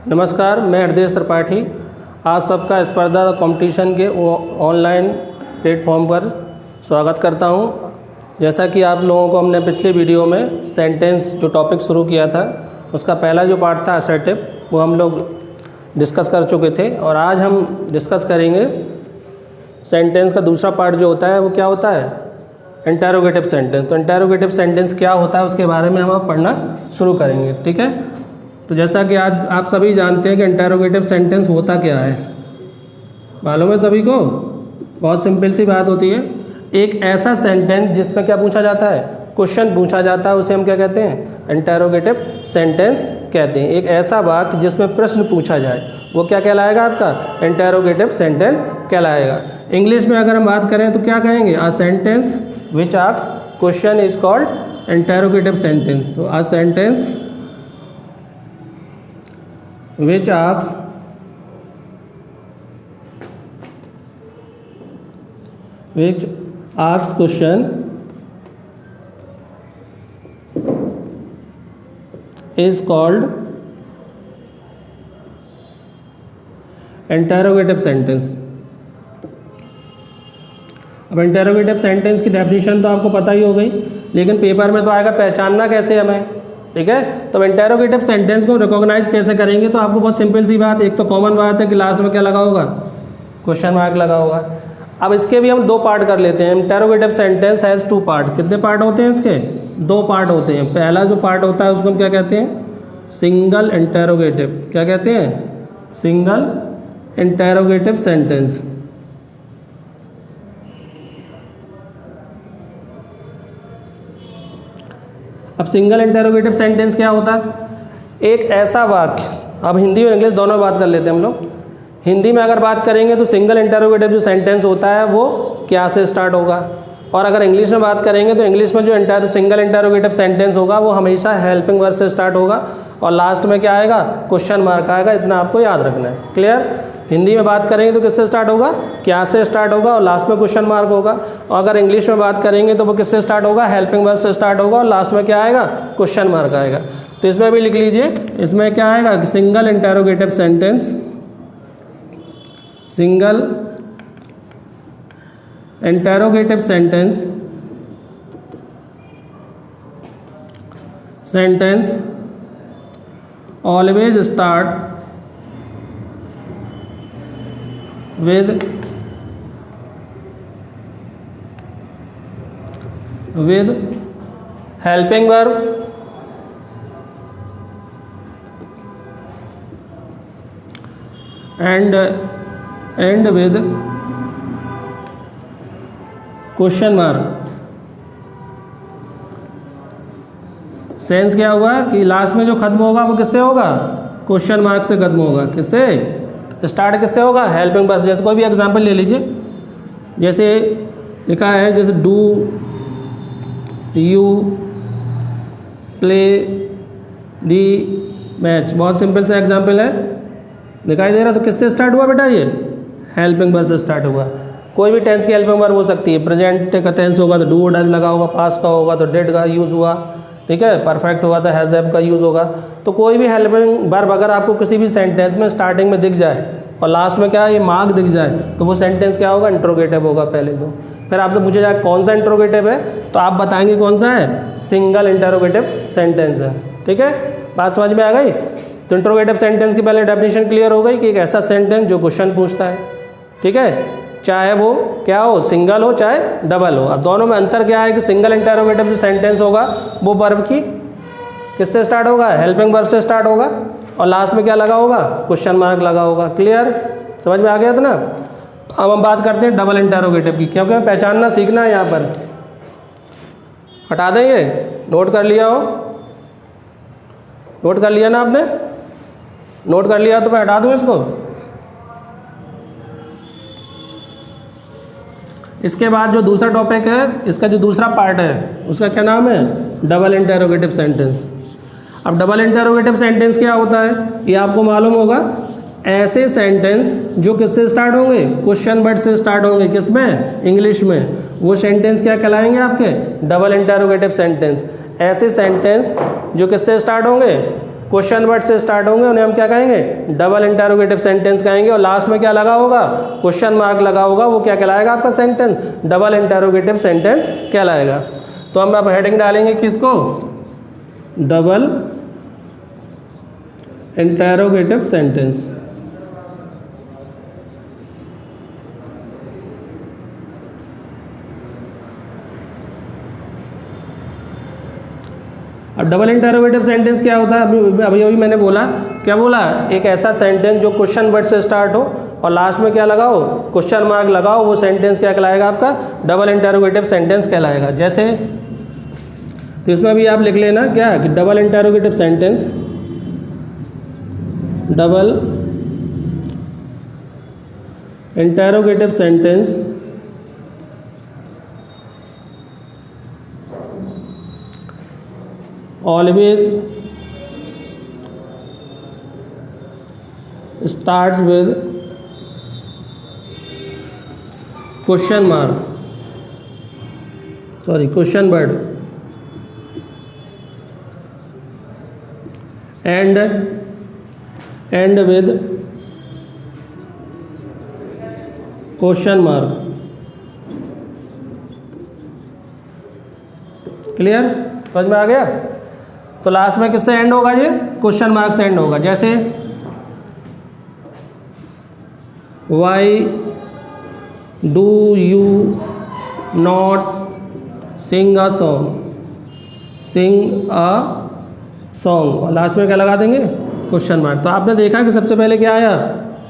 नमस्कार, मैं हृदय त्रिपाठी आप सबका स्पर्धा कंपटीशन के ऑनलाइन प्लेटफॉर्म पर स्वागत करता हूं। जैसा कि आप लोगों को हमने पिछले वीडियो में सेंटेंस जो टॉपिक शुरू किया था उसका पहला जो पार्ट था असर्टिव, वो हम लोग डिस्कस कर चुके थे और आज हम डिस्कस करेंगे सेंटेंस का दूसरा पार्ट जो होता है वो क्या होता है, इंटरोगेटिव सेंटेंस। तो इंटरोगेटिव सेंटेंस क्या होता है उसके बारे में हम अब पढ़ना शुरू करेंगे, ठीक है। तो जैसा कि आज आप सभी जानते हैं कि इंटरोगेटिव सेंटेंस होता क्या है, मालूम है सभी को? बहुत सिंपल सी बात होती है। एक ऐसा सेंटेंस जिसमें क्या पूछा जाता है, क्वेश्चन पूछा जाता है, उसे हम क्या कहते हैं, इंटरोगेटिव सेंटेंस कहते हैं। एक ऐसा वाक्य जिसमें प्रश्न पूछा जाए वो क्या कहलाएगा, आपका इंटरोगेटिव सेंटेंस कहलाएगा। इंग्लिश में अगर हम बात करें तो क्या कहेंगे, a sentence which asks question is called interrogative sentence. तो a sentence which asks question is called interrogative sentence. अब इंटरोगेटिव सेंटेंस की डेफिनेशन तो आपको पता ही हो गई, लेकिन पेपर में तो आएगा पहचानना कैसे हमें, ठीक है। तो इंटरोगेटिव सेंटेंस को रिकॉग्नाइज कैसे करेंगे, तो आपको बहुत सिंपल सी बात, एक तो कॉमन बात है कि लास्ट में क्या लगा होगा, क्वेश्चन मार्क लगा होगा। अब इसके भी हम दो पार्ट कर लेते हैं। Interrogative sentence has two part. कितने पार्ट होते हैं इसके? दो पार्ट होते हैं। पहला जो पार्ट होता है उसको हम क्या कहते हैं, सिंगल इंटरोगेटिव। क्या कहते हैं? Single interrogative sentence. अब सिंगल इंटरोगेटिव सेंटेंस क्या होता है, एक ऐसा वाक्य, अब हिंदी और इंग्लिश दोनों में बात कर लेते हैं हम लोग। हिंदी में अगर बात करेंगे तो सिंगल इंटरोगेटिव जो सेंटेंस होता है वो क्या से स्टार्ट होगा, और अगर इंग्लिश में बात करेंगे तो इंग्लिश में जो सिंगल इंटरोगेटिव सेंटेंस होगा वो हमेशा हेल्पिंग वर्ब से स्टार्ट होगा और लास्ट में क्या आएगा, क्वेश्चन मार्क आएगा। इतना आपको याद रखना है, क्लियर। हिंदी में बात करेंगे तो किससे स्टार्ट होगा, क्या से स्टार्ट होगा और लास्ट में क्वेश्चन मार्क होगा। और अगर इंग्लिश में बात करेंगे तो वो किससे स्टार्ट होगा, हेल्पिंग वर्ब से स्टार्ट होगा और लास्ट में क्या आएगा, क्वेश्चन मार्क आएगा। तो इसमें भी लिख लीजिए, इसमें क्या आएगा, single interrogative sentence, single interrogative sentence always start with helping verb and end with question mark. Sense क्या हुआ कि लास्ट में जो खत्म होगा वो किससे होगा, क्वेश्चन मार्क से खत्म होगा। किससे स्टार्ट, किससे होगा, हेल्पिंग वर्ब। जैसे कोई भी एग्जांपल ले लीजिए, जैसे लिखा है, जैसे do you play the match, बहुत सिंपल सा एग्जांपल है, दिखाई दे रहा। तो किससे स्टार्ट हुआ बेटा, ये हेल्पिंग वर्ब से स्टार्ट हुआ। कोई भी टेंस की हेल्पिंग वर्ब हो सकती है। प्रेजेंट का टेंस होगा तो डू डज लगा होगा, पास्ट का होगा तो डिड का यूज़ हुआ, ठीक है। परफेक्ट हुआ तो हैज़ हैव का यूज़ होगा। तो कोई भी हेल्पिंग वर्ब अगर आपको किसी भी सेंटेंस में स्टार्टिंग में दिख जाए और लास्ट में क्या ये मार्क दिख जाए तो वो सेंटेंस क्या होगा, इंटरोगेटिव होगा पहले तो। फिर आपसे पूछा जाए कौन सा इंटरोगेटिव है, तो आप बताएंगे कौन सा है, सिंगल इंटरोगेटिव सेंटेंस है, ठीक है। बात समझ में आ गई। तो इंटरोगेटिव सेंटेंस की पहले डेफिनेशन क्लियर हो गई कि एक ऐसा सेंटेंस जो क्वेश्चन पूछता है, ठीक है, चाहे वो क्या हो, सिंगल हो चाहे डबल हो। अब दोनों में अंतर क्या है कि सिंगल इंटरोगेटिव जो सेंटेंस होगा वो वर्ब की किससे स्टार्ट होगा, हेल्पिंग वर्ब से स्टार्ट होगा और लास्ट में क्या लगा होगा, क्वेश्चन मार्क लगा होगा। क्लियर, समझ में आ गया था ना। अब हम बात करते हैं डबल इंटरोगेटिव की, क्योंकि हमें पहचानना सीखना है। यहाँ पर हटा दें, ये नोट कर लिया हो, नोट कर लिया ना आपने, नोट कर लिया तो मैं हटा दूँ इसको। इसके बाद जो दूसरा टॉपिक है, इसका जो दूसरा पार्ट है उसका क्या नाम है, डबल इंटरोगेटिव सेंटेंस। अब डबल इंटरोगेटिव सेंटेंस क्या होता है ये आपको मालूम होगा। ऐसे सेंटेंस जो किससे स्टार्ट होंगे, क्वेश्चन वर्ड से स्टार्ट होंगे, किसमें, इंग्लिश में, वो सेंटेंस क्या कहलाएंगे आपके, डबल इंटरोगेटिव सेंटेंस। ऐसे सेंटेंस जो किससे स्टार्ट होंगे, क्वेश्चन वर्ड से स्टार्ट होंगे उन्हें हम क्या कहेंगे, डबल इंटरोगेटिव सेंटेंस कहेंगे। और लास्ट में क्या लगा होगा, क्वेश्चन मार्क लगा होगा, वो क्या कहलाएगा आपका सेंटेंस, डबल इंटरोगेटिव सेंटेंस कहलाएगा। तो हम अब हेडिंग डालेंगे किसको, डबल इंटरोगेटिव सेंटेंस। अब डबल इंटरोगेटिव सेंटेंस क्या होता है, अभी मैंने बोला, क्या बोला, एक ऐसा सेंटेंस जो क्वेश्चन वर्ड से स्टार्ट हो और लास्ट में क्या लगाओ, क्वेश्चन मार्क लगाओ, वो सेंटेंस क्या कहलाएगा आपका, डबल इंटरोगेटिव सेंटेंस कहलाएगा। जैसे तो इसमें भी आप लिख लेना क्या कि double interrogative sentence, double interrogative sentence always starts with question word and end with question mark। Clear, समझ में आ गया। तो लास्ट में किससे एंड होगा, ये क्वेश्चन मार्क से एंड होगा। जैसे why do you not sing a song, और लास्ट में क्या लगा देंगे, क्वेश्चन मार्क। तो आपने देखा कि सबसे पहले क्या आया,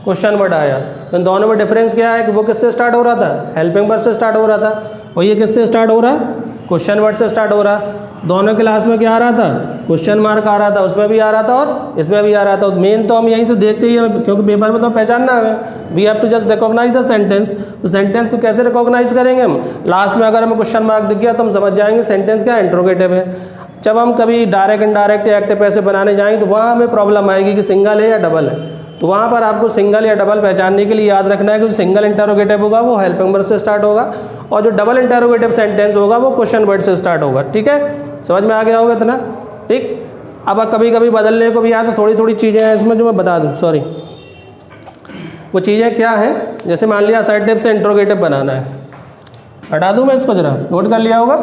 क्वेश्चन वर्ड आया। तो इन दोनों में डिफरेंस क्या है कि वो किससे स्टार्ट हो रहा था, हेल्पिंग वर्ड से स्टार्ट हो रहा था, और ये किससे स्टार्ट हो रहा, क्वेश्चन वर्ड से स्टार्ट हो रहा। दोनों के लास्ट में क्या आ रहा था, क्वेश्चन मार्क आ रहा था, उसमें भी आ रहा था और इसमें भी आ रहा था। मेन तो हम यहीं से देखते ही हैं, क्योंकि पेपर में तो पहचानना है, we have to just recognise the sentence. तो सेंटेंस को कैसे रिकॉग्नाइज करेंगे हम, लास्ट में अगर हमें क्वेश्चन मार्क दिख गया तो हम समझ जाएंगे सेंटेंस क्या इंट्रोगेटिव है। जब हम कभी डायरेक्ट इनडायरेक्ट या एक्टिव पैसिव बनाने जाएंगे तो वहाँ हमें प्रॉब्लम आएगी कि सिंगल है या डबल है। तो वहाँ पर आपको सिंगल या डबल पहचानने के लिए याद रखना है कि जो सिंगल इंटरोगेटिव होगा वो हेल्पिंग वर्ड से स्टार्ट होगा, और जो डबल इंटरोगेटिव सेंटेंस होगा वो क्वेश्चन वर्ड से स्टार्ट होगा। ठीक है, समझ में आ गया होगा इतना। ठीक, अब कभी कभी बदलने को भी याद, तो थोड़ी थोड़ी चीज़ें हैं इसमें जो मैं बता दूँ, सॉरी वो चीज़ें क्या हैं। जैसे मान लिया असर्टिव से इंट्रोगेटिव बनाना है, हटा दूँ मैं इसको, जरा नोट कर लिया होगा,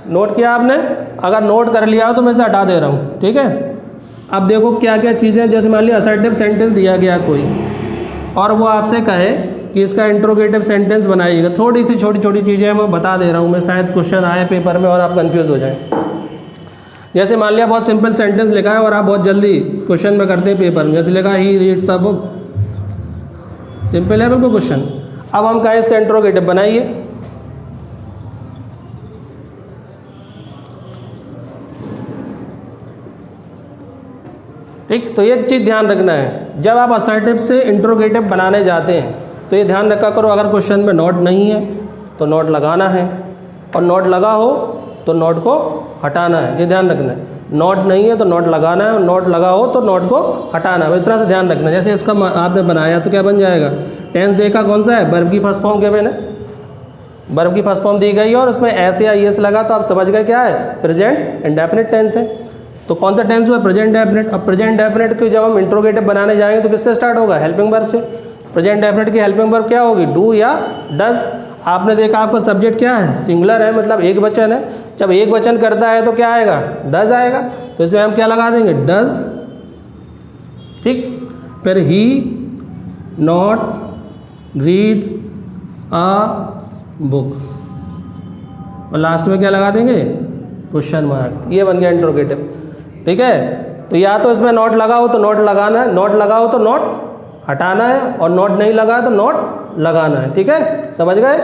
नोट किया आपने, अगर नोट कर लिया हो तो मैं इसे हटा दे रहा हूँ। ठीक है, अब देखो क्या क्या चीज़ें, जैसे मान लिया असर्टिव सेंटेंस दिया गया कोई, और वो आपसे कहे कि इसका इंट्रोगेटिव सेंटेंस बनाइएगा, थोड़ी सी छोटी छोटी चीज़ें मैं बता दे रहा हूँ मैं, शायद क्वेश्चन आए पेपर में और आप कंफ्यूज हो जाएं। जैसे मान लिया बहुत सिंपल सेंटेंस लिखा है और आप बहुत जल्दी क्वेश्चन में करते हैं पेपर में, जैसे लिखा he reads a book, simple है बिल्कुल क्वेश्चन। अब हम कहें इसका इंट्रोगेटिव बनाइए, ठीक। तो एक चीज़ ध्यान रखना है, जब आप असर्टिव से इंट्रोगेटिव बनाने जाते हैं तो ये ध्यान रखा करो, अगर क्वेश्चन में नोट नहीं है तो नोट लगाना है, और नोट लगा हो तो नोट को हटाना है, ये ध्यान रखना है। नोट नहीं है तो नोट लगाना है, नोट लगा हो तो नोट को हटाना है, इतना से ध्यान रखना है। जैसे इसका आपने बनाया तो क्या बन जाएगा, टेंस देखा कौन सा है, वर्ब की फर्स्ट फॉर्म के मैंने वर्ब की फर्स्ट फॉर्म दी गई है और उसमें एस या ईएस लगा, तो आप समझ गए क्या है, प्रेजेंट इंडेफिनिट टेंस है। तो कौन सा टेंस हुआ, प्रेजेंट डेफिनेट। अब प्रेजेंट डेफिनेट को जब हम इंट्रोगेटिव बनाने जाएंगे तो किससे स्टार्ट होगा, हेल्पिंग वर्ब से। प्रेजेंट डेफिनेट की हेल्पिंग वर्ब क्या होगी, डू या डज। आपने देखा आपका सब्जेक्ट क्या है, सिंगुलर है, मतलब एक वचन है। जब एक वचन करता है तो क्या आएगा, डज आएगा। तो इसमें हम क्या लगा देंगे, डज, ठीक। फिर ही नॉट रीड अ बुक, और लास्ट में क्या लगा देंगे, क्वेश्चन मार्क। ये बन गया इंट्रोगेटिव, ठीक है। तो या तो इसमें नोट लगा हो तो नोट लगाना है, नोट लगा हो तो नोट हटाना है, और नोट नहीं लगा है तो नोट लगाना है, ठीक है। समझ गए,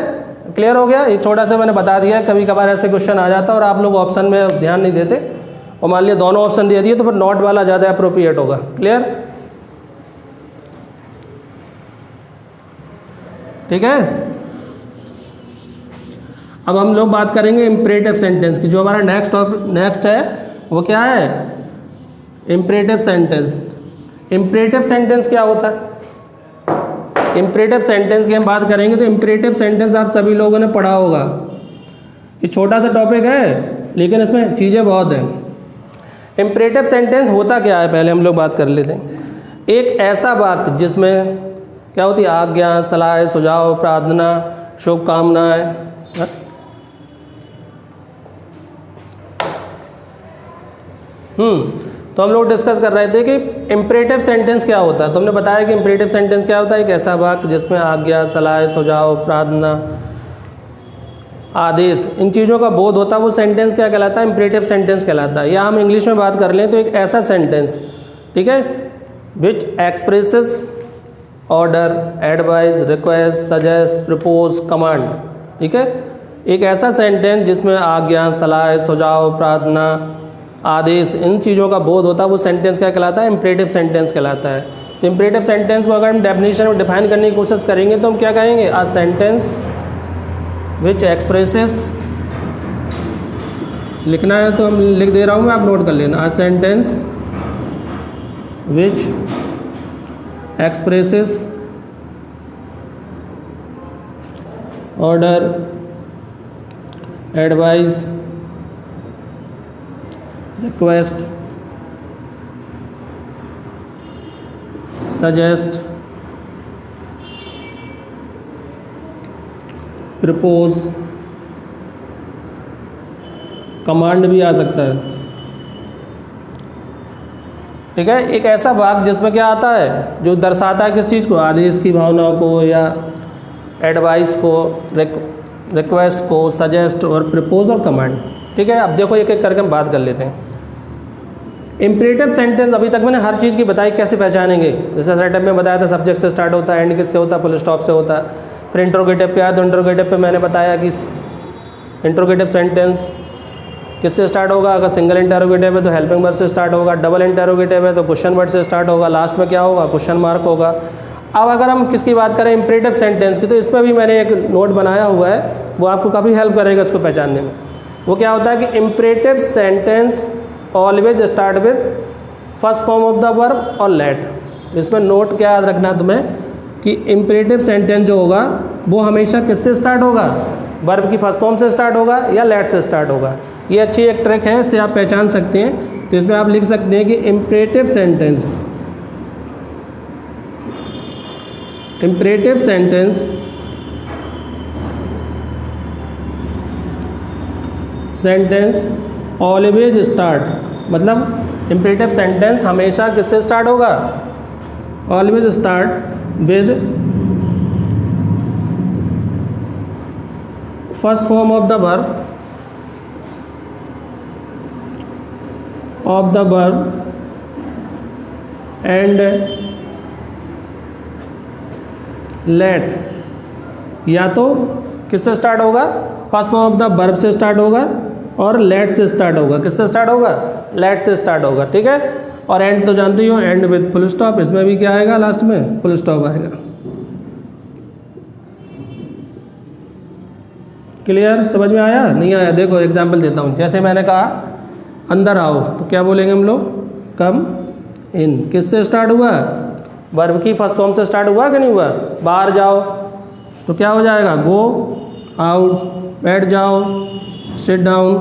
क्लियर हो गया। ये छोटा सा मैंने बता दिया, कभी कभार ऐसे क्वेश्चन आ जाता है और आप लोग ऑप्शन में ध्यान नहीं देते, और मान लिया दोनों ऑप्शन दे दिए तो फिर नोट वाला ज़्यादा अप्रोप्रिएट होगा। क्लियर, ठीक है। अब हम लोग बात करेंगे इम्परेटिव सेंटेंस की। जो हमारा नेक्स्ट है वो क्या है, इम्परेटिव सेंटेंस। इम्परेटिव सेंटेंस क्या होता है, इम्परेटिव सेंटेंस की हम बात करेंगे तो इम्परेटिव सेंटेंस आप सभी लोगों ने पढ़ा होगा। ये छोटा सा टॉपिक है लेकिन इसमें चीज़ें बहुत हैं। इम्परेटिव सेंटेंस होता क्या है पहले हम लोग बात कर लेते हैं। एक ऐसा वाक्य जिसमें क्या होती है, आज्ञा, सलाह, सुझाव, प्रार्थना, शुभकामनाएं। तो हम लोग डिस्कस कर रहे थे कि इम्परेटिव सेंटेंस क्या होता है। तो हमने बताया कि इम्परेटिव सेंटेंस क्या होता है, एक ऐसा वाक्य जिसमें आज्ञा, सलाह, सुझाव, प्रार्थना, आदेश, इन चीज़ों का बोध होता है, वो सेंटेंस क्या कहलाता है, इम्परेटिव सेंटेंस कहलाता है। या हम इंग्लिश में बात कर लें तो एक ऐसा सेंटेंस, ठीक है, which expresses order, advice, request, suggest, propose, command, ठीक है। एक ऐसा सेंटेंस जिसमें आज्ञा, सलाह, सुझाव, प्रार्थना, आदेश, इन चीज़ों का बोध होता है, वो सेंटेंस क्या कहलाता है, इम्परेटिव सेंटेंस कहलाता है। तो इम्परेटिव सेंटेंस को अगर हम डेफिनेशन में डिफाइन करने की कोशिश करेंगे तो हम क्या कहेंगे, अ सेंटेंस विच एक्सप्रेसेस, लिखना है तो हम लिख दे रहा हूँ मैं, आप नोट कर लेना, अ sentence which expresses order, advice, request, suggest, propose, command भी आ सकता है, ठीक है। एक ऐसा वाक्य जिसमें क्या आता है, जो दर्शाता है किस चीज़ को, आदेश की भावना को, या एडवाइस को, रिक्वेस्ट को, सजेस्ट और प्रपोज और कमांड, ठीक है। अब देखो एक एक करके हम बात कर लेते हैं। इम्परेटिव सेंटेंस अभी तक मैंने हर चीज़ की बताई, कैसे पहचानेंगे। जैसे सेटअप में बताया था, सब्जेक्ट से स्टार्ट होता है, एंड किससे होता है, फुल स्टॉप से होता है। फिर इंट्रोगेटिव पे आया तो इंट्रोगेटिव पे मैंने बताया कि इंट्रोगेटिव सेंटेंस किससे स्टार्ट होगा, अगर सिंगल इंटरोगेटिव है तो हेल्पिंग वर्ड से स्टार्ट होगा, डबल इंटरोगेटिव है तो क्वेश्चन वर्ड से स्टार्ट होगा, लास्ट में क्या होगा, क्वेश्चन मार्क होगा। अब अगर हम किसकी बात करें, इम्परेटिव सेंटेंस की, तो इसमें भी मैंने एक नोट बनाया हुआ है, वो आपको काफ़ी हेल्प करेगा इसको पहचानने में। वो क्या होता है कि imperative sentence always start with first form of the verb और लेट। तो इसमें नोट क्या याद रखना है तुम्हें कि इम्परेटिव सेंटेंस जो होगा वो हमेशा किससे स्टार्ट होगा, वर्ब की फर्स्ट फॉर्म से स्टार्ट होगा या लेट से स्टार्ट होगा। ये अच्छी एक ट्रिक है, इससे आप पहचान सकते हैं। तो इसमें आप लिख सकते हैं कि imperative sentence, imperative sentence sentence always start, मतलब इम्परेटिव सेंटेंस हमेशा किससे स्टार्ट होगा, always start with first form of the verb, and let. या तो किससे स्टार्ट होगा, first form of the verb से स्टार्ट होगा और लेट से स्टार्ट होगा। किससे स्टार्ट होगा, लेट से स्टार्ट होगा, ठीक है। और एंड तो जानते ही हो, एंड विद फुल स्टॉप, इसमें भी क्या आएगा, लास्ट में फुल स्टॉप आएगा। क्लियर, समझ में आया, नहीं आया? देखो एग्जाम्पल देता हूँ। जैसे मैंने कहा अंदर आओ, तो क्या बोलेंगे हम लोग, कम इन। किससे स्टार्ट हुआ, वर्ब की फर्स्ट फॉर्म से स्टार्ट हुआ कि नहीं हुआ। बाहर जाओ तो क्या हो जाएगा, गो आउट, बैठ जाओ, सिट डाउन।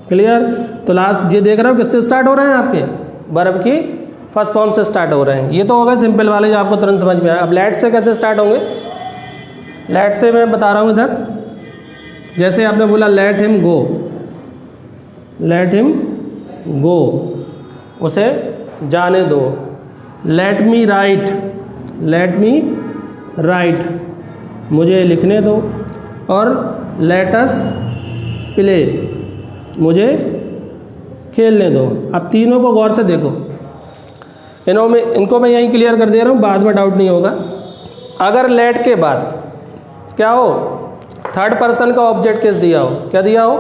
क्लियर। तो लास्ट ये देख रहे हो किससे स्टार्ट हो रहे हैं, आपके वर्ब की फर्स्ट फॉर्म से स्टार्ट हो रहे हैं। ये तो होगा सिंपल वाले जो आपको तुरंत समझ में आया। अब लेट से कैसे स्टार्ट होंगे, लेट से मैं बता रहा हूँ इधर। जैसे आपने बोला let him go, let him go, उसे जाने दो। Let me right, let me right, मुझे लिखने दो। और लेट अस प्ले, मुझे खेलने दो। अब तीनों को गौर से देखो, इनको मैं यहीं क्लियर कर दे रहा हूँ, बाद में डाउट नहीं होगा। अगर लेट के बाद क्या हो, थर्ड पर्सन का ऑब्जेक्ट केस दिया हो, क्या दिया हो,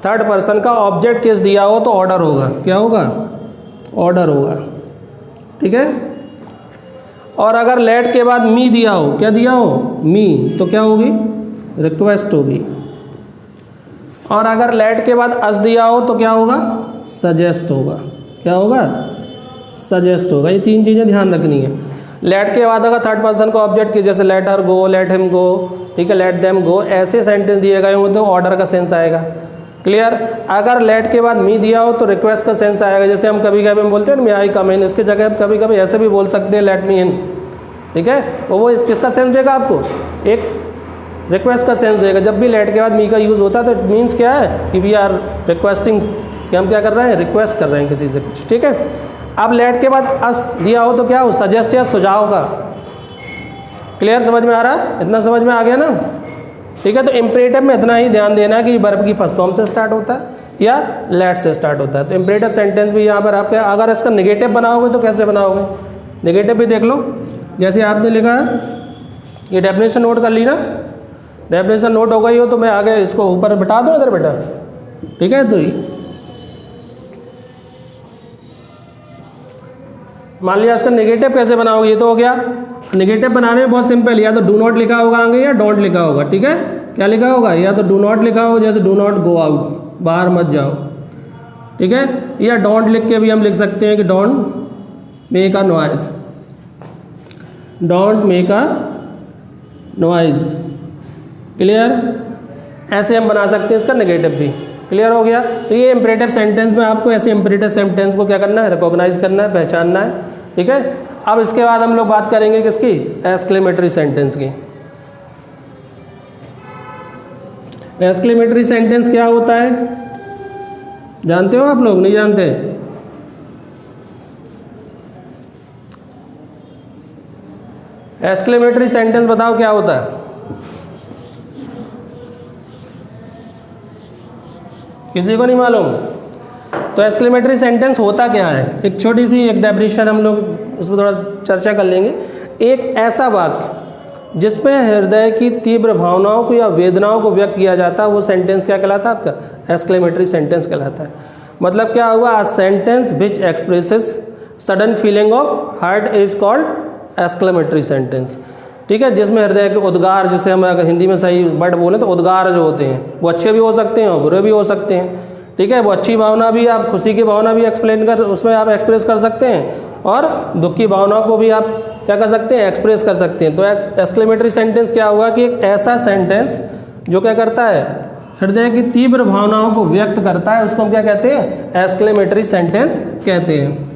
थर्ड पर्सन का ऑब्जेक्ट केस दिया हो, तो ऑर्डर होगा। क्या होगा, ऑर्डर होगा, ठीक है। और अगर लेट के बाद मी दिया हो, क्या दिया हो, मी, तो क्या होगी, रिक्वेस्ट होगी। और अगर लेट के बाद अस दिया हो तो क्या होगा, सजेस्ट होगा। क्या होगा, सजेस्ट होगा। ये तीन चीज़ें ध्यान रखनी है। लेट के बाद अगर थर्ड पर्सन का ऑब्जेक्ट की, जैसे लेट हर गो, लेट हिम गो, ठीक है, लेट देम गो, ऐसे सेंटेंस दिए गए हों तो ऑर्डर का सेंस आएगा। क्लियर। अगर लेट के बाद मी दिया हो तो रिक्वेस्ट का सेंस आएगा, जैसे हम कभी कभी हम बोलते हैं मे आई कम इन, इसके जगह कभी कभी ऐसे भी बोल सकते हैं लेट मी इन, ठीक है। वो किसका सेंस देगा आपको, एक रिक्वेस्ट का सेंस देगा। जब भी लेट के बाद मी का यूज़ होता है तो इट मीन्स क्या है कि वी आर रिक्वेस्टिंग, कि हम क्या कर रहे हैं, रिक्वेस्ट कर रहे हैं किसी से कुछ, ठीक है। अब लेट के बाद अस दिया हो तो क्या हो, सजेस्ट या सुझाव का। क्लियर, समझ में आ रहा है, इतना समझ में आ गया ना, ठीक है। तो इम्परेटिव में इतना ही ध्यान देना है कि वर्ब की फर्स्ट फॉर्म से स्टार्ट होता है या लेट से स्टार्ट होता है। तो इम्परेटिव सेंटेंस भी यहाँ पर आपके, अगर इसका नेगेटिव बनाओगे तो कैसे बनाओगे, नेगेटिव भी देख लो। जैसे आपने लिखा है, ये डेफिनेशन नोट कर ली ना, डेफिनेशन नोट हो गई हो तो मैं आगे इसको ऊपर बिठा दूँ इधर बेटा, ठीक है। तो मान लिया इसका नेगेटिव कैसे बनाओगे, ये तो हो गया। नेगेटिव बनाने में बहुत सिंपल, या तो डू नॉट लिखा होगा आगे या डोंट लिखा होगा, ठीक है। क्या लिखा होगा, या तो डू नॉट लिखा हो, जैसे डू नॉट गो आउट, बाहर मत जाओ, ठीक है। या डोंट लिख के भी हम लिख सकते हैं कि don't make a noise, don't make a noise. Clear, ऐसे हम बना सकते हैं इसका नेगेटिव भी। क्लियर हो गया। तो ये इम्परेटिव सेंटेंस में आपको ऐसे इम्परेटिव सेंटेंस को क्या करना है, रिकॉग्नाइज करना है, पहचानना है, ठीक है। अब इसके बाद हम लोग बात करेंगे किसकी, एक्सक्लेमेटरी सेंटेंस की। एक्सक्लेमेटरी सेंटेंस क्या होता है, जानते हो आप लोग, नहीं जानते? एक्सक्लेमेटरी सेंटेंस बताओ क्या होता है, किसी को नहीं मालूम? तो एक्सक्लेमेटरी सेंटेंस होता क्या है, एक छोटी सी एक डेफिनेशन हम लोग उसमें थोड़ा चर्चा कर लेंगे। एक ऐसा वाक्य जिसमें हृदय की तीव्र भावनाओं को या वेदनाओं को व्यक्त किया जाता है, वो सेंटेंस क्या कहलाता है आपका, एक्सक्लेमेटरी सेंटेंस कहलाता है। मतलब क्या हुआ, अ sentence which expresses sudden feeling of heart is called exclamatory sentence, ठीक है। जिसमें हृदय के उद्गार, जिसे हम अगर हिंदी में सही वर्ड बोले तो उद्गार जो होते हैं वो अच्छे भी हो सकते हैं और बुरे भी हो सकते हैं, ठीक है। वो अच्छी भावना भी, आप खुशी की भावना भी एक्सप्लेन कर, उसमें आप एक्सप्रेस कर सकते हैं, और दुख की भावनाओं को भी आप क्या कर सकते हैं, एक्सप्रेस कर सकते हैं। तो एक्सक्लेमेटरी सेंटेंस क्या हुआ कि एक ऐसा सेंटेंस जो क्या करता है, हृदय की तीव्र भावनाओं को व्यक्त करता है, उसको हम क्या कहते हैं, एक्सक्लेमेटरी सेंटेंस कहते हैं।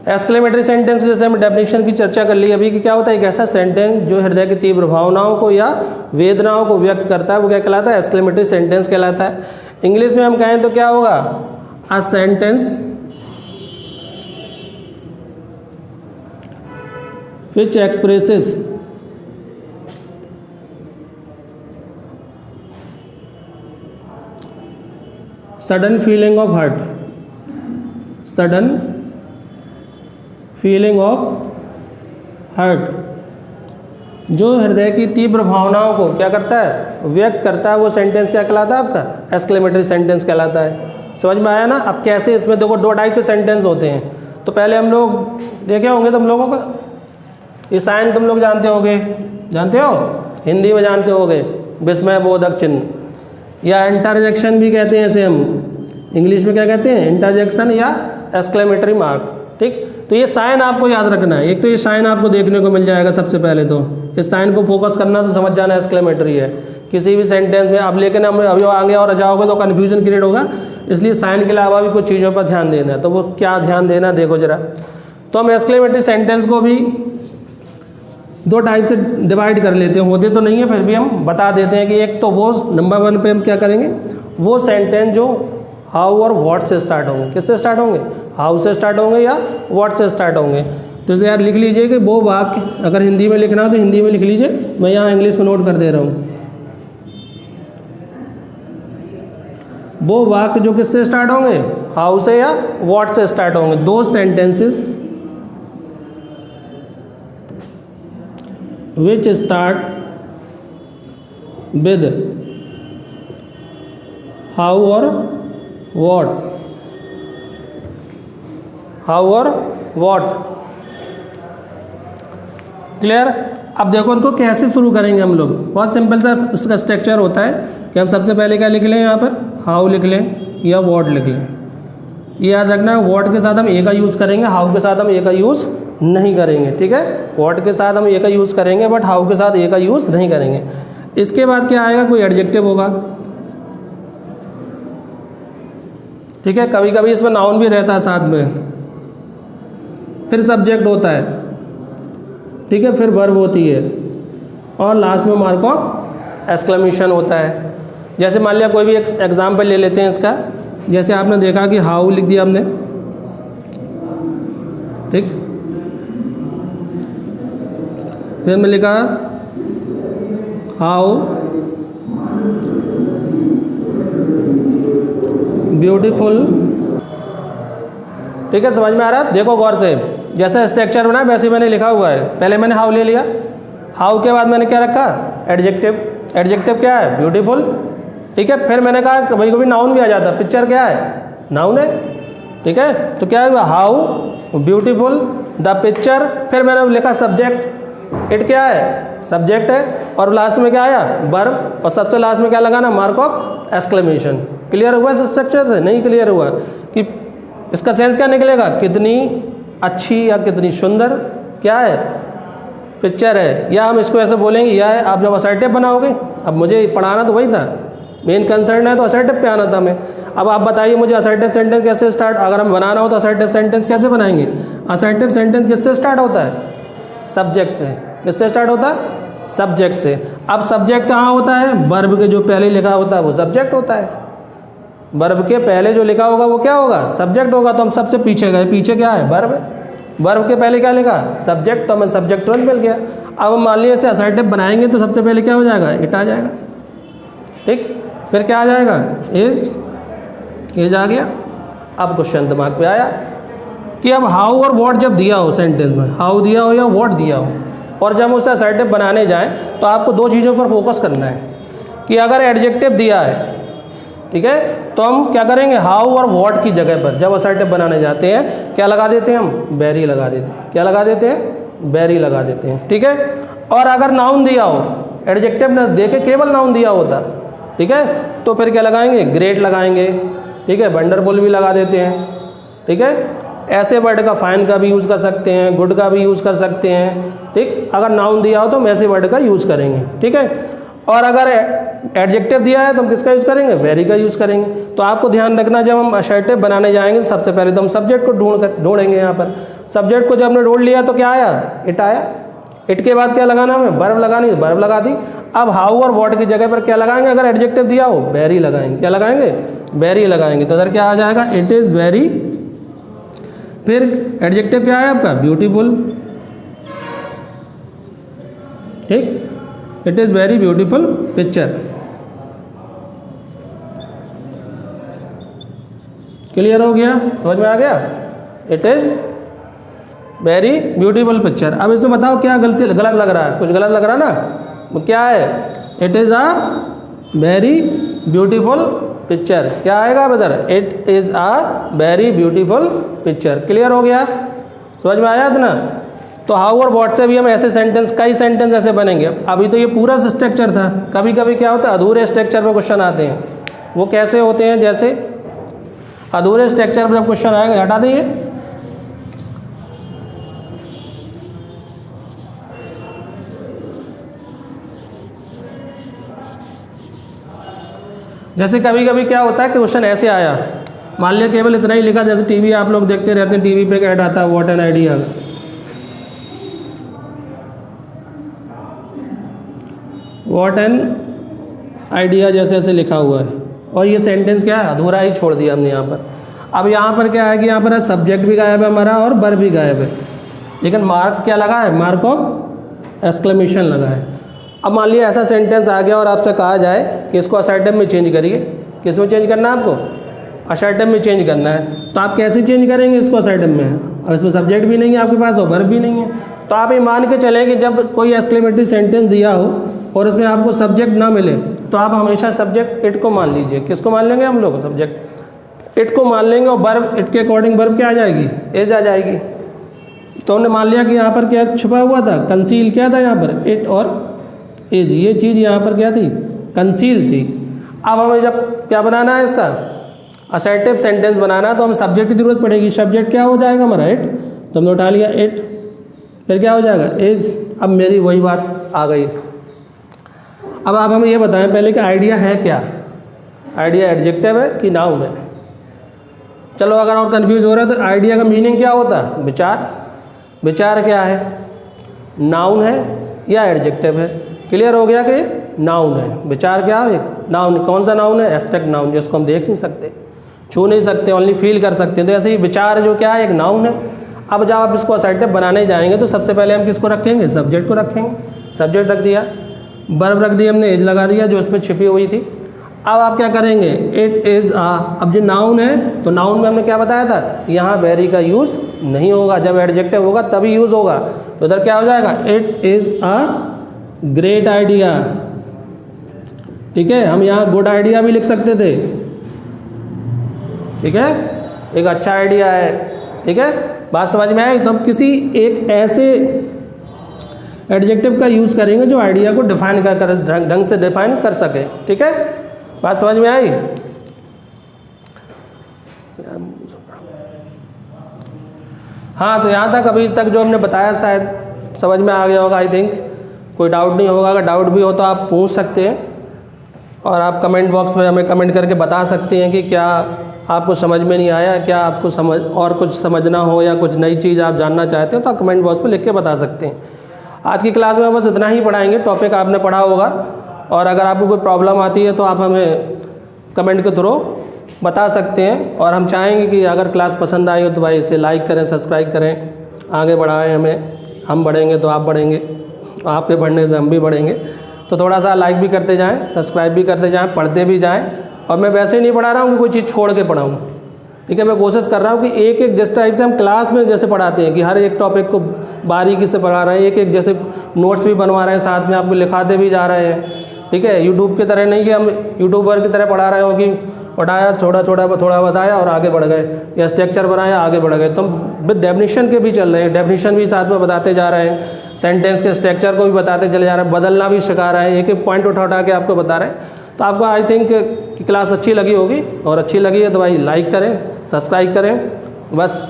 एक्सक्लेमेटरी सेंटेंस जैसे हम डेफिनेशन की चर्चा कर ली अभी कि क्या होता है, एक ऐसा सेंटेंस जो हृदय की तीव्र भावनाओं को या वेदनाओं को व्यक्त करता है, वो क्या कहलाता है, एक्सक्लेमेटरी सेंटेंस कहलाता है। इंग्लिश में हम कहें तो क्या होगा, अ sentence which expresses sudden feeling of heart, sudden feeling of heart, जो हृदय की तीव्र भावनाओं को क्या करता है, व्यक्त करता है, वो सेंटेंस क्या कहलाता है आपका, एक्सक्लेमेटरी सेंटेंस कहलाता है। समझ में आया ना। अब कैसे, इसमें देखो दो टाइप के सेंटेंस होते हैं। तो पहले हम लोग देखे होंगे तुम लोगों का, ये साइन तुम लोग जानते होगे, जानते हो, हिंदी में जानते होगे, विस्मय बोधक चिन्ह, या इंटरजेक्शन भी कहते हैं इसे हम, इंग्लिश में क्या कहते हैं, इंटरजेक्शन या एक्सक्लेमेटरी मार्क, ठीक। तो ये साइन आपको याद रखना है। एक तो ये साइन आपको देखने को मिल जाएगा सबसे पहले, तो इस साइन को फोकस करना, तो समझ जाना एक्सक्लेमेटरी है किसी भी सेंटेंस में। अब लेकिन हम अभी आगे और जाओगे तो कन्फ्यूजन क्रिएट होगा, इसलिए साइन के अलावा भी कुछ चीज़ों पर ध्यान देना है। तो वो क्या ध्यान देना, देखो जरा। तो हम एक्सक्लेमेटरी सेंटेंस को भी दो टाइप से डिवाइड कर लेते हैं, होते तो नहीं है फिर भी हम बता देते हैं कि एक तो वो नंबर 1 पे हम क्या करेंगे, वो सेंटेंस जो हाउ और व्हाट से स्टार्ट होंगे। किससे स्टार्ट होंगे, हाउ से स्टार्ट होंगे या व्हाट से स्टार्ट होंगे। तो इसे यार लिख लीजिए कि वो वाक्य, अगर हिंदी में लिखना हो तो हिंदी में लिख लीजिए, मैं यहाँ इंग्लिश में नोट कर दे रहा हूँ। वो वाक्य जो किससे स्टार्ट होंगे, हाउ से या व्हाट से स्टार्ट होंगे। दो sentences which start with how और व्हाट, हाउ और व्हाट। क्लियर। अब देखो उनको कैसे शुरू करेंगे हम लोग, बहुत सिंपल सा उसका स्ट्रक्चर होता है कि हम सबसे पहले क्या लिख लें, यहाँ पर हाउ लिख लें या व्हाट लिख लें, ये याद रखना है, व्हाट के साथ हम ए का यूज़ करेंगे, हाउ के साथ हम ए का यूज़ नहीं करेंगे, ठीक है। व्हाट के साथ हम ए का यूज़ करेंगे बट हाउ के साथ ए का यूज़ नहीं करेंगे। इसके बाद क्या आएगा, कोई एडजेक्टिव होगा, ठीक है। कभी कभी इसमें नाउन भी रहता है साथ में, फिर सब्जेक्ट होता है, ठीक है, फिर वर्ब होती है और लास्ट में मार्क ऑफ एक्सक्लेमेशन होता है। जैसे मान लिया कोई भी एक एग्जाम्पल ले लेते हैं इसका, जैसे आपने देखा कि हाउ लिख दिया हमने, ठीक, फिर मैं लिखा हाउ ब्यूटीफुल, ठीक है, समझ में आ रहा है। देखो गौर से, जैसा स्ट्रक्चर बना वैसे ही मैंने लिखा हुआ है। पहले मैंने हाउ ले लिया, हाउ के बाद मैंने क्या रखा, एडजेक्टिव। एडजेक्टिव क्या है, ब्यूटीफुल, ठीक है। फिर मैंने कहा कभी कभी नाउन भी आ जाता है, पिक्चर क्या है, नाउन है, ठीक है। तो क्या हुआ, हाउ ब्यूटीफुल द पिक्चर, फिर मैंने लिखा सब्जेक्ट, इट क्या है, सब्जेक्ट है, और लास्ट में क्या आया, वर्ब, और सबसे लास्ट में क्या लगाना, मार्क ऑफ एक्सक्लेमेशन। क्लियर हुआ इस स्ट्रक्चर से, नहीं क्लियर हुआ कि इसका सेंस क्या निकलेगा, कितनी अच्छी या कितनी सुंदर क्या है, पिक्चर है। या हम इसको ऐसे बोलेंगे, या है आप जब असर्टिव बनाओगे, अब मुझे पढ़ाना तो वही था, मेन कंसर्न है तो असर्टिव पे आना था मैं। अब आप बताइए मुझे असर्टिव सेंटेंस कैसे स्टार्ट, अगर हम बनाना हो तो असर्टिव सेंटेंस कैसे बनाएंगे। असर्टिव सेंटेंस किससे स्टार्ट होता है, सब्जेक्ट से। किससे स्टार्ट होता है, सब्जेक्ट से। अब सब्जेक्ट कहाँ होता है, वर्ब के जो पहले लिखा होता है वो सब्जेक्ट होता है। वर्ब के पहले जो लिखा होगा वो क्या होगा, सब्जेक्ट होगा। तो हम सबसे पीछे गए, पीछे क्या है, वर्ब है। वर्ब के पहले क्या लिखा, सब्जेक्ट, तो हमें सब्जेक्ट तुरंत मिल गया। अब हम मान लीजिए इसे असर्टिव बनाएंगे तो सबसे पहले क्या हो जाएगा, इट आ जाएगा, ठीक। फिर क्या आ जाएगा, इज आ गया। अब क्वेश्चन दिमाग पे आया कि अब हाउ और व्हाट जब दिया हो सेंटेंस में, हाउ दिया हो या व्हाट दिया हो, और जब उसे असर्टिव बनाने जाएं तो आपको दो चीज़ों पर फोकस करना है कि अगर एडजेक्टिव दिया है, ठीक है, तो हम क्या करेंगे, हाउ और व्हाट की जगह पर जब असर्टिव बनाने जाते हैं क्या लगा देते हैं, हम वेरी लगा देते हैं। क्या लगा देते हैं, वेरी लगा देते हैं, ठीक है। और अगर नाउन दिया हो, एडजेक्टिव न दे के केवल नाउन दिया होता, ठीक है, तो फिर क्या लगाएंगे, ग्रेट लगाएंगे, ठीक है, वंडरफुल भी लगा देते हैं, ठीक है। ऐसे वर्ड का फाइन का भी यूज़ कर सकते हैं, गुड का भी यूज़ कर सकते हैं, ठीक। अगर नाउन दिया हो तो हम ऐसे वर्ड का यूज़ करेंगे, ठीक है। और अगर एडजेक्टिव दिया है तो हम किसका यूज़ करेंगे, वेरी का यूज़ करेंगे। तो आपको ध्यान रखना, जब हम असर्टिव बनाने जाएंगे तो सबसे पहले तो हम सब्जेक्ट को ढूंढेंगे। यहाँ पर सब्जेक्ट को जब हमने ढूंढ लिया तो क्या आया, इट आया। इट के बाद क्या लगाना हमें, वर्ब लगानी, वर्ब लगा दी। अब हाउ और व्हाट की जगह पर क्या लगाएंगे, अगर एडजेक्टिव दिया हो वेरी लगाएंगे। क्या लगाएंगे, वेरी लगाएंगे। तो इधर क्या आ जाएगा, इट इज़ वेरी, फिर एडजेक्टिव क्या है आपका, ब्यूटीफुल, ठीक, it is very beautiful picture. Clear हो गया, समझ में आ गया, it is very beautiful picture. अब इसमें बताओ क्या गलत लग रहा है, कुछ गलत लग रहा है ना, वो क्या है, it is a very beautiful picture. क्या आएगा अब इधर, it is a very beautiful picture. Clear हो गया, समझ में आया इतना। तो हाउ और व्हाट से भी हम ऐसे सेंटेंस, कई सेंटेंस ऐसे बनेंगे। अभी तो ये पूरा स्ट्रक्चर था, कभी कभी क्या होता है अधूरे स्ट्रक्चर पर क्वेश्चन आते हैं। वो कैसे होते हैं, जैसे अधूरे स्ट्रक्चर पर जब क्वेश्चन आएंगे, हटा देंगे, जैसे कभी कभी क्या होता है कि क्वेश्चन ऐसे आया, मान लिया केवल इतना ही लिखा, जैसे टीवी आप लोग देखते रहते हैं, टीवी पे एक ऐड आता है, what an idea, what an idea, जैसे ऐसे लिखा हुआ है, और ये सेंटेंस क्या है, अधूरा ही छोड़ दिया हमने यहाँ पर। अब यहाँ पर क्या है कि यहाँ पर सब्जेक्ट भी गायब है हमारा और वर्ब भी गायब है, लेकिन मार्क क्या लगा है, मार्क ऑफ एक्सक्लेमेशन लगा है। अब मान लिया ऐसा सेंटेंस आ गया और आपसे कहा जाए कि इसको असर्टिव में चेंज करिए। किस में चेंज करना है आपको, असर्टिव में चेंज करना है। तो आप कैसे चेंज करेंगे इसको असर्टिव में, और इसमें सब्जेक्ट भी नहीं है आपके पास और वर्ब भी नहीं है। तो आप ये मान के चलें कि जब कोई एक्सक्लेमेटरी सेंटेंस दिया हो और इसमें आपको सब्जेक्ट ना मिले तो आप हमेशा सब्जेक्ट इट को मान लीजिए। किसको मान लेंगे हम लोग, सब्जेक्ट इट को मान लेंगे, और वर्ब इट के अकॉर्डिंग वर्ब क्या आ जाएगी, एज आ जाएगी। तो हमने मान लिया कि यहाँ पर क्या छुपा हुआ था, कंसील क्या था यहाँ पर, इट और एज, ये चीज़ यहाँ पर क्या थी, कंसील थी। अब हमें जब क्या बनाना है इसका असर्टिव सेंटेंस बनाना तो हमें सब्जेक्ट की जरूरत पड़ेगी। सब्जेक्ट क्या हो जाएगा हमारा? इट। तो हमने उठा लिया इट, फिर क्या हो जाएगा? इज। अब मेरी वही बात आ गई। अब आप हमें ये बताएं पहले कि आइडिया है क्या? आइडिया एडजेक्टिव है कि नाउन है? चलो अगर और कंफ्यूज हो रहा है तो आइडिया का मीनिंग क्या होता है? विचार। विचार क्या है? नाउन है या एडजेक्टिव है? क्लियर हो गया कि नाउन है। विचार क्या है? नाउन। कौन सा नाउन है? एब्स्ट्रैक्ट नाउन, जिसको हम देख नहीं सकते, छू नहीं सकते, ओनली फील कर सकते हैं। तो ऐसे ही विचार जो क्या है? एक नाउन है। अब जब आप इसको असर्टिव बनाने जाएंगे तो सबसे पहले हम किसको रखेंगे? सब्जेक्ट को रखेंगे। सब्जेक्ट रख दिया, वर्ब रख दिया हमने, एज लगा दिया जो इसमें छिपी हुई थी। अब आप क्या करेंगे? इट इज़ आ। अब जो नाउन है तो नाउन में हमने क्या बताया था? यहाँ वेरी का यूज़ नहीं होगा, जब एडजेक्टिव होगा तभी यूज़ होगा। तो इधर क्या हो जाएगा? It is a great idea. ठीक है, हम यहाँ गुड आइडिया भी लिख सकते थे। ठीक है, एक अच्छा आइडिया है। ठीक है, बात समझ में आई? तो हम किसी एक ऐसे एडजेक्टिव का यूज़ करेंगे जो आइडिया को डिफाइन कर ढंग से डिफाइन कर सके। ठीक है, बात समझ में आई? हाँ, तो यहाँ तक अभी तक जो हमने बताया शायद समझ में आ गया होगा। आई थिंक कोई डाउट नहीं होगा। अगर डाउट भी हो तो आप पूछ सकते हैं और आप कमेंट बॉक्स में हमें कमेंट करके बता सकते हैं कि क्या आपको समझ में नहीं आया, क्या आपको समझ और कुछ समझना हो या कुछ नई चीज़ आप जानना चाहते हो तो आप कमेंट बॉक्स में लिख के बता सकते हैं। आज की क्लास में बस इतना ही पढ़ाएंगे, टॉपिक आपने पढ़ा होगा। और अगर आपको कोई प्रॉब्लम आती है तो आप हमें कमेंट के थ्रू बता सकते हैं। और हम चाहेंगे कि अगर क्लास पसंद आई हो तो भाई इसे लाइक करें, सब्सक्राइब करें, आगे बढ़ाएं हमें। हम बढ़ेंगे तो आप बढ़ेंगे, आपके बढ़ने से हम भी बढ़ेंगे। तो थोड़ा सा लाइक भी करते जाएं, सब्सक्राइब भी करते जाएं, पढ़ते भी जाएं। और मैं वैसे ही नहीं पढ़ा रहा हूँ कि कोई चीज़ छोड़ के पढ़ाऊँ। ठीक है, मैं कोशिश कर रहा हूँ कि एक एक जिस टाइप से हम क्लास में जैसे पढ़ाते हैं कि हर एक टॉपिक को बारीकी से पढ़ा रहे हैं, एक एक जैसे नोट्स भी बनवा रहे हैं, साथ में आपको लिखाते भी जा रहे हैं। ठीक है, यूट्यूब की तरह नहीं कि हम यूट्यूबर की तरह पढ़ा रहे हो कि पढ़ाया थोड़ा बताया और आगे बढ़ गए, या स्ट्रक्चर बनाया आगे बढ़ गए। तो विद डेफिनेशन के भी चल रहे हैं, डेफिनेशन भी साथ में बताते जा रहे हैं, सेंटेंस के स्ट्रक्चर को भी बताते चले जा रहे हैं, बदलना भी सिखा रहे हैं, एक एक पॉइंट उठा के आपको बता रहे हैं। तो आपको आई थिंक कि क्लास अच्छी लगी होगी, और अच्छी लगी है तो भाई लाइक करें, सब्सक्राइब करें। बस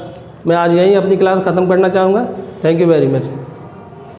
मैं आज यहीं अपनी क्लास ख़त्म करना चाहूँगा। Thank you very much.